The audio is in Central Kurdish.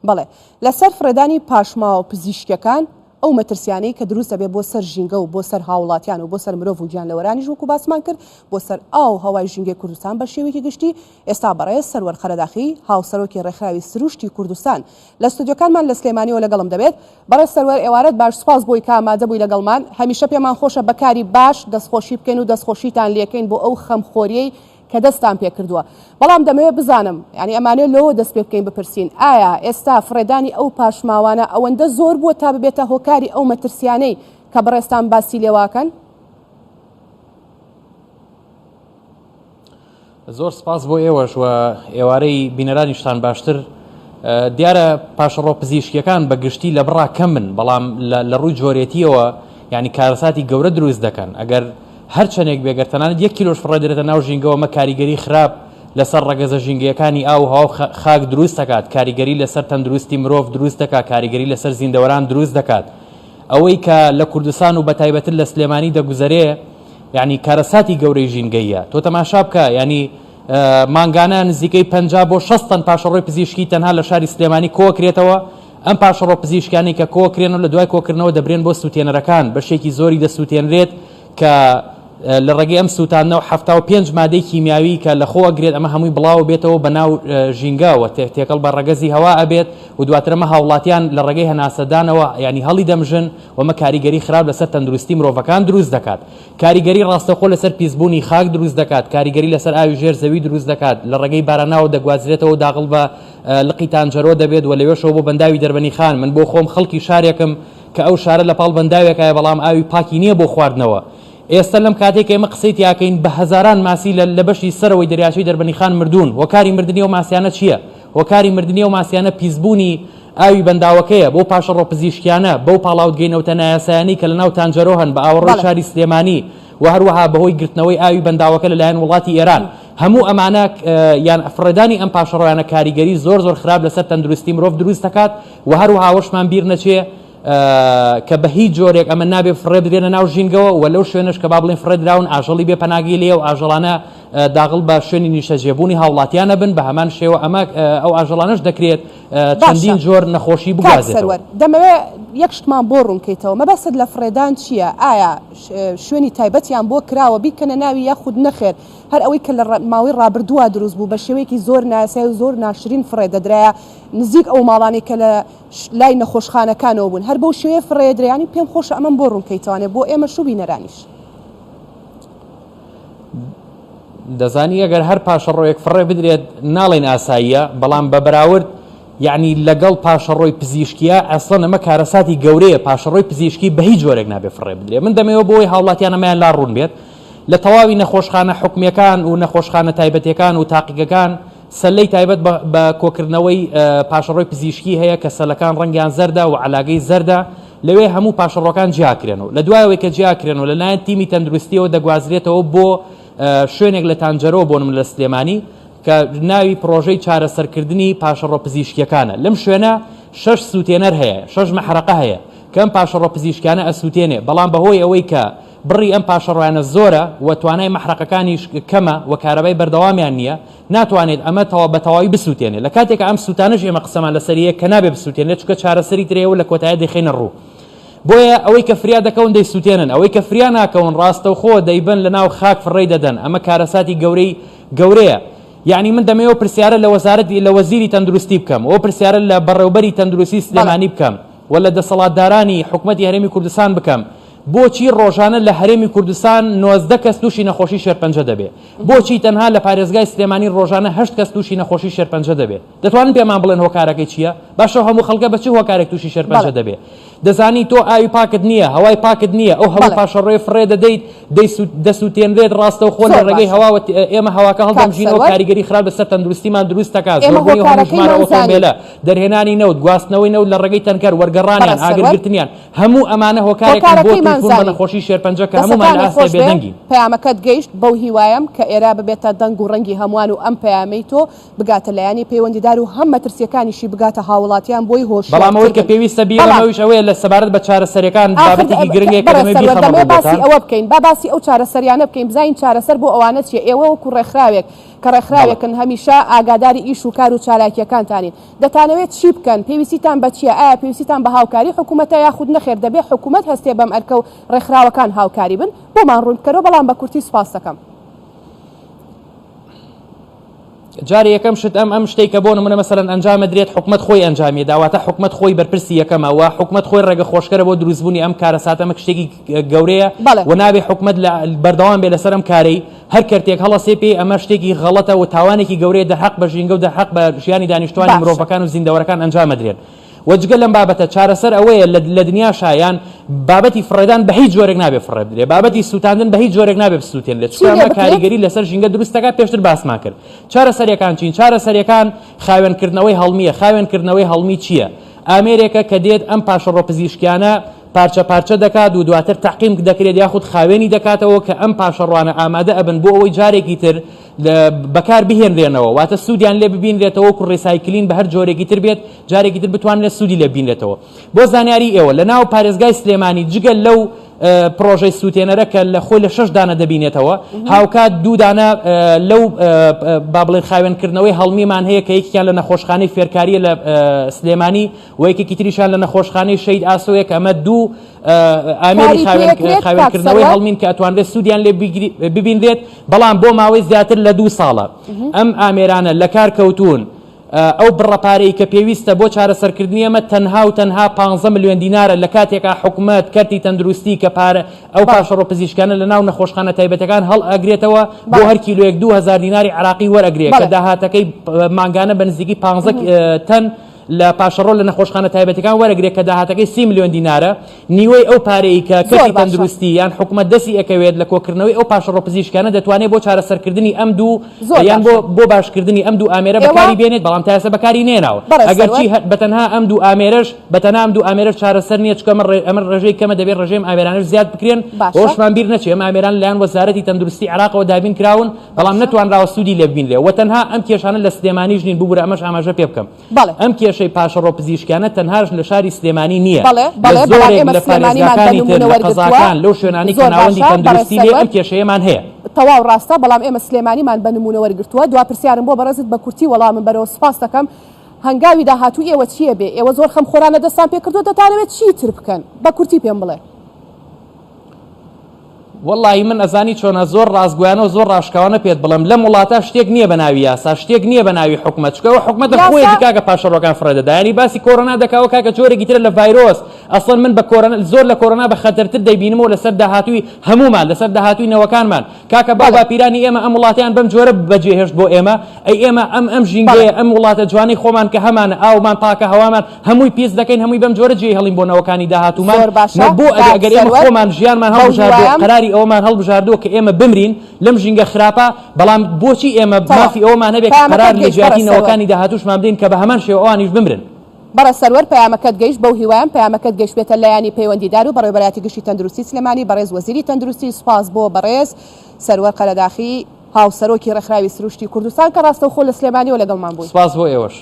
بەڵێ لەسەر فرێدانی پاشماوە پزیشکەکان ئەو مەترسیانەی کە دروست دەبێت بۆ سەر ژینگە و بۆ سەر هاوڵاتیان و بۆ سەر مرۆڤ و گیانلەوەرانیش وەکو باسمان کرد بۆ سەر ئاو هەوای ژینگەی کوردستان بە شێوەیەکی گشتی ئێستا بەڕێز سەروەر خەرەداخی هاوسەرۆکی ڕێکخراوی سروشتی کوردستان لە ستودیۆکانمان لە سلێمانیەوە لەگەڵم دەبێت بەڕێز سەروەر ئێوارەت باش سپاس بۆی کە ئامادە بووی لەگەڵمان هەمیشە پێمان خۆشە بەکاری باش دەستخۆشی بکەین و دەستخۆشیتان لێکەین بۆ ئەو خەمخۆریەی کە دەستان پێ کردووە بەڵام دەمەوێت بزانم ینی ئەمانێ لەوە دەست پێ بکەین بپرسین ئایا ئێستا فرێدانی ئەو پاشماوانە ئەوەندە زۆر بووە تا ببێتە هۆکاری ئەو مەترسیانەی کە بەڕێستان باسی لێواکەن؟ زۆر سپاس بۆ ئێوەش و ئێوارەی بینەرانیشتان باشتر دیارە پاشەڕۆ پزیشکیەکان بە گشتی لە بڕا کەم من بەڵام لە ڕووی جۆرێتیەوە ینی کارەساتی گەورە دروست دەکەن ئەگەر هەر چەندێک بێگەرتەنانێت 1 کیلۆش فڕێدرێتە ناو ژینگەوە مە کاریگەری خراپ لەسەر ڕەگەزە ژینگەکانی ئاو هاو خاک دروست دەکات کاریگەری لەسەر تەندروستی مرۆڤ دروست دەکات کاریگەری لەسەر زیندەوەران دروست دەکات ئەوەی کە لە کوردستان و بەتایبەتر لە سلێمانی دەگوزارێ ینی کارەساتی گەورەی ژینگەیە تۆ تەماشا بکە ینی مانگانە نزیکەی 50 بۆ 60 تەن پاشەڕۆی پزیشکی تەنها لە شاری سلێمانی کۆکرێتەوە ئەم پاشەڕۆ پزیشکانی کە کۆکرێن و لە دوای کۆکردنەوە دەبرێن بۆ سوتێنەرەکان بەشێکی زۆری دەسووتێنرێت کە لە ڕێگەی ئەم سووتانەوە 75 مادەی کیمیاوی کە لە خۆ ئەگرێت ئەمە هەمووی بڵاو بێتەوە بە ناو ژینگەوە تێکەڵ بە ڕەگەزی هەوا ئەبێت و دواتر ئەمە هاوڵاتیان لە ڕێگەی هەناسەدانەوە ینی هەڵی دەمژن و ئەمە کاریگەری خراپ لەسەر تەندروستی مرۆڤەکان دروست دەکات کاریگەری ڕاستەخۆ لەسەر پیسبوونی خاک دروست دەکات کاریگەری لەسەر ئاوی ژێر زەوی دروست دەکات لە ڕێگەی باراناوە دەگوازرێتەوە داغڵ بە لقی تانجەرۆ دەبێت و لەوێشەوە بۆ بەنداوی دەربەنی خان من بۆ خۆم خەڵکی شارێکم کە ئەو شارە لە پاڵ بەنداوێکایە بەڵام ئاوی پاکی نییە بۆ خواردنەوە ئێستا لەم کاتێک ئێمە قسەی تیاکەین بە هەزاران ماسی لە بەشی سەرەوەی دەریاچەی دەربەنی خان مردوون هۆکاری مردنی و ماسیانە چییە؟ هۆکاری مردنی و ماسیانە پیسبوونی ئاوی بەنداوەکەیە بۆ پاشەڕۆ پزیشکیانە بەو پاڵاوتگەینەوتە نایاسایانی کە لە ناو تانجەرۆ هەن بە ئاوەڕۆی شاری سلێمانی و هەروەها بەهۆی گرتنەوەی ئاوی بەنداوەکە لەلایەن وڵاتی ئێران هەموو ئەمانە یان ئەفرەدانی ئەم پاشەڕۆیانە کاریگەری زۆر خراپ لەسەر تەندروستی مرۆڤ دروست دەکات و هەروەها وەشمان بیر نەچێ کە بە هیچ جۆرێک ئەمە نابێت فڕێ بدرێنە ناو ژینگەوە و لەو شوێنش کە با بڵێن فڕێدراون ئاژەڵی بێ پەناگی لێ و ئاژەڵانە داغڵ بە شوێنی نیشەجێبوونی هاوڵاتیانە بن بە هەمان شێوە ئەمە ئەو ئاژەڵانش دەکرێت چەندین جۆر نەخۆشی بگازێتەوە. دەمەوێت یەک شتمان بۆ ڕوونکەیتەوە مەبەست لە فڕێدان چییە؟ ئایا شوێنی تایبەتیان بۆ کراوە بیکەنە ناوی یاخود نەخێر هەر ئەوەی کە لە ماوەی ڕابردووە دروست بوو بە شێوەیەکی زۆر ناسای و زۆر ناشرین فڕێ دەدرایە نزیک ئەو ماڵانی کە لە لای نەخۆشخانەکانەوە بوون هەر بەو شێوەیە فڕێدرایانی پێم خۆشە ئەمەم بۆ ڕوونکەیتوانێت بۆ ئێمە شوو بینەرانیش دەزانی ئەگەر هەر پاشەڕۆیەک فڕێ بدرێت ناڵێن ئاساییە بەڵام بە بەراورد یعنی لەگەڵ پاشەڕۆی پزیشکیە ئەسڵەن ئەمە کارەساتی گەورەیە پاشەڕۆی پزیشکی بە هیچ جۆرێک نابێت فڕێ بدرێت من دەمەوێت بۆی هاوڵاتیان ئەمەیان لا ڕوون بێت لە تەواوی نەخۆشخانە حکومیەکان و نەخۆشخانە تایبەتیەکان و تاقیگەکان سەلەی تایبەت بە کۆکردنەوەی پاشەڕۆی پزیشکی هەیە کە سەلەکان ڕەنگیان زەردە و علاگەی زەردە لەوێ هەموو پاشەڕۆکان جیاکرێنەوە لە دوایەوەی کە جیاکرێنەوە لەلایەن تیمی تەندروستیەوە دەگوازرێتەوە بۆ شوێنێک لە تانجەرۆ بۆ نمونە لە سلێمانی کە ناوی پرۆژەی چارەسەرکردنی پاشەڕۆ پزیشکیەکانە لەم شوێنە 6 سوتێنەر هەیە 6 مەحرەقە هەیە کە ئەم پاشەڕۆ پزیشکیانە ئەسووتێنێ بەڵام بەهۆی ئەوەی کە بڕی ئەم پاشەڕۆیانە زۆرە و توانای مەحرەقەکانیش کەمە و کارەبای بەردەوامیان نییە ناتوانێت ئەمە بە تەواوی بسووتێنێ لە کاتێکە ئەم سووتانەش ئێمە قسەمان لەسەریە کە نابێت بسووتێنێت چونکە چارەسەری ترەوە لە کۆتایە دەخێنە ڕوو بۆیە ئەوەی کە فریا دەکەون دەیسووتێنن ئەوەی کە فریا ناکەون ڕاستەوخۆ دەیبن لە ناو خاک فڕێ دەدەن ئەمە کارەساتی گەورەیە یعنی من دەمەوێت پرسیارە لە وەزارەتی لە وەزیری تەندروستی بکەم ئەو پرسیارە لە بەڕێوەبەری تەندروستی سلێمانی بکەم و لە دەسەڵاتدارانی حکوومەتی هەرێمی کوردستان بکەم بۆچی ڕۆژانە لە هەرێمی کوردستان 90 کەس تووشی نەخۆشی شێرپەنجە دەبێت بۆچی تەنها لە پارێزگای سلێمانی ڕۆژانە 8 کەس تووشی نەخۆشی شێرپەنجە دەبێت دەتوانن پێمان بڵێن هۆکارەکەی چییە باشە هەموو خەڵکە بە چ هۆکارێک تووشی شێرپەنجە دەبێت دەزانی تۆ ئاوی پاکت نییە هەوای پاکت نییە ئەو هەموو پاشەڕۆی فڕێ دەدەیت دەسووتێنرێت ڕاستەوخۆ لە ڕێگەی هەواوە ئێمە هەواکە هەڵدەمژینەوە کاریگەری خراپ لەسەر تەندروستیمان دروست دەکات زۆربەی هەمووژمارە ئۆتۆمبیلە دەرهێنانی نەوت گواستنەوەی نەوت لە ڕێگەی تەنکەر وەرگەڕانیان ئاگرگرتنیان هەموو ئەمانە هۆکارێکن بۆ تووشبوون بە نەخۆشی شێرپەنجە کە هەموومان لە ئاستی بێدەنگین پەیامەکەت گەیشت بەو هیوایم کە ئێرە ببێتە دەنگ و ڕەنگی هەمووان و ئەم پەیامەی تۆ بگاتە لایەنی پەیوەندیدار و هەم مەترسیەکانیشی بگاتە هاوڵاتیان بۆی هۆش بەڵام ئەوەی کە پێویستە بیرەوەیش ئەوەیە لە سەبارەت بە چارەسەریەکان بابەتێکی گرنگێک کە دەمەوێت بیخەمە باسی ئەوە بکەین باسی ئەو چارەسەریانە بکەین بزانین چارەسەر بۆ ئەوانە چیە ئێوە وەکو ڕێکخراوێک کە ڕێکخراوێکن هەمیشە ئاگاداری ئیش و کار و چالاکیەکانتانین دەتانەوێت چی بکەن پێویستیتان بە چیە ئایا پێویستیتان بە هاوکاری حکوومەتە یاخود نەخێر دەبێت حکوومەت هەستێ بەم ئەرکە و ڕێکخراوەکان هاوکاری بن بۆمان ڕوونکەرەوە بەڵام بە کورتی سوپاس دەکەم جاری یەکەم شت ئەم شتێکە بۆ نمونە مەسەلەن ئەنجامە درێت حکومەت خۆی ئەنجامی داواتە حکومەت خۆی بەرپرسی یەکەمەوە حکومەت خۆی ڕێگە خۆشکەرە بۆ دروستبوونی ئەم کارە ساتەمە شتێکی گەورەیە و نابێ حکومەت بەردەوام بێ لەسەر ئەم کارەی هەر کەرتێک هەڵەسێ پێی ئەمە شتێکی غەڵەتە و تاوانێکی گەورەیە دەرحەق بە ژینگە و دەرحەق بە ژیانی دانیشتوانی مرۆڤەکان و زیندەوەرەکان ئەنجامە درێن وەجگە لەم بابەتە چارەسەر ئەوەیە لە دنیا شایان بابەتی فڕێدان بە هیچ جۆرێک نابێ فڕێ بدرێ بابەتی سووتاندن بە هیچ جۆرێک نابێ بسووتێن لێت چکە کاریگەری لەسەر ژینگە دروستەکە پێشتر باسمان کرد چارەسەریەکان چین چارەسەریەکان خاوێنکردنەوەی هەڵمیە خاوێنکردنەوەی هەڵمی چییە ئامێرێکە کە دێت ئەم پاشەڕۆ پزیشکیانە پارچە پارچە دەکات و دواتر تەقیم دەکرێت یاخود خاوێنی دەکاتەوە کە ئەم پاشەڕوانە ئامادە ئەبن بۆ ئەوەی جارێکی تر بەکار بهێنرێنەوە واتە سوودیان لێ ببینرێتەوە و ڕێسایکلین بە هەر جۆرێکی تر بێت جارێکی تر بتوانێت سوودی لێ ببینرێتەوە بۆ زانیاری ئێوە لە ناو پارێزگای سلێمانی جگەل لەو پرۆژەی سووتێنەرە کە لە خۆی لە 6 دانە دەبینێتەوە هاوکات 2 دانە لەو با بڵێن خاوێنکردنەوەی هەڵمیمان هەیە کە یەکێکیان لە نەخۆشخانەی فێرکاریە لە سلێمانی و یەکێکی تریشان لە نەخۆشخانەی شەید ئاسۆیە کە ئەمە 2 ئامێری خاوێنکردنەوەی هەڵمین کە ئەتوانرێت سوودیان لێ ببینرێت بەڵام بۆ ماوەی زیاتر لە 2 ساڵە ئەم ئامێرانە لە کار کەوتون ئەو بڕەپارەی کە پێویستە بۆ چارەسەرکردنی ئەمە تەنها و تەنها 15 ملیۆن دینارە لە کاتێکا حکوومەت کەرتی تەندروستی کە پارە ئەو پاشەڕۆ پزیشکانە لە ناو نەخۆشخانە تایبەتەکان هەڵ ئەگرێتەوە بۆ هەر کیلۆیەک 2000 دیناری عراقی وەرەگرێت کە داهاتەکەی مانگانە بە نزیکی 15 تەن لە پاشەڕۆ لە نەخۆشخانە تایبەتەکان وەرەگرێت کە داهاتەکەی 30 ملیۆن دینارە نیوەی ئەو پارەی کە کەرتی تەندروستی یان حکوومەت دەستی ئەکەوێت لە کۆکردنەوەی ئەو پاشەڕۆ پزیشکانە دەتوانێت بۆ چارەسەرکردنی ئەم 2 یان بۆ باشکردنی ئەم 2 ئامێرە بەکاری بێنێت بەڵام تا ئێستا بەکاری نێناوە ئەگەرچی بەتەنها ئەم 2 ئامێرەش بەتەنها ئەم 2 ئامێرە چارەسەر نییە چکە ئەمە ڕێژەی کەمە دەبێت ڕێژەی ئامێرانش زیاد بکرێن بۆشمان بیر نەچێ ئەم ئامێران لەلایەن وەزارەتی تەندروستی عێراقەوە دابین کراون بەڵام نەتوانراوە سوودی لێ ببینرێ و تەنها ئەم کێشانە لە سلێمانیش نین ببوورە ئەمەش ئاماژە پێ بکەم ئەم کێشەی پاشەڕۆ پزیشکیانە تەنهاش لە شاری سلێمانی نییە زۆرێک لە پارێزگاکانی تر لە قەزاکان لەو شوێنانی کە ناوەندی تەندروستی لێ ئەم کێشەیەمان هەیە تەواو ڕاستە بەڵام ئێمە سلێمانیمان بە نمونە وەرگرتووە دوا پرسیارم بۆ بەڕێزت بە کورتی وەڵامم بەرەوە سپاس دەکەم هەنگاوی داهاتوو ئێوە چییە بێ ئێوە زۆر خەمخۆرانە دەستان پێ کردووە دەتانەوێت چی تر بکەن بە کورتی پێم بڵێ والله من ئەزانی چۆنە زۆر ڕازگویانە و زۆر ڕاشکاوانە پێت بڵم لەم وڵاتە شتێک نییە بە ناوی یاسا شتێک نییە بە ناوی حکومەت چکەوە حکومەتە خۆیەتی کاکە پاشەڕۆکان فڕێدەدا ینی باسی کۆڕۆنا دەکاوە کاکە جۆرێکی ترە لە ڤایرۆس ئەسڵەن من بە کۆڕۆنا زۆر لە کۆڕۆنا بە خەتەرتر دەیبینمەوە لەسەر داهاتووی هەمومان لەسەر داهاتووی نەوەکانمان کاکە باپیرانی ئێمە ئەم وڵاتیان بەم جۆرە بەجێهێشت بۆ ئێمە ئەی ئێمە ئەم ژینگەیە ئەم وڵاتە جوانی خۆمان کە هەمانە ئاومان پاکە هەوامان هەمووی پێس دەکەین هەمووی بەم جۆرە جێ هەڵین بۆ نەوەکانی داهاتوومان بۆ ئەگەر ئێمە خۆمان ژیانمان هەڵبژاردووە قەراری ئەومان هەڵبژاردووە کە ئێمە بمرین لەم ژینگە خراپە بەڵام بۆچی ئێمە مافی ئەومان نەبێت قەرار لە ژیانی نەوەکانی داهاتووشمان بدەین کە بە هەمان شێوە ئەوانیش بمرن بەڕە سەروەر پەیامەکەت گەیشت بەو هیوایان پەیامەکەت گەیشت بێتە لایانی پەیوەندیدار و بەڕێوەبەرایەتی گشتی تەندروستی سلێمانی بەڕێز وەزیری تەندروستی سوپاس بۆ بەڕێز سەروەر قەلەداخی هاوسەرۆکی ڕێکخراوی سروشتی کوردستان کە ڕاستەوخۆ لە سلێمانی و لەگەڵمان بووی سوپاس بۆ ئێوەش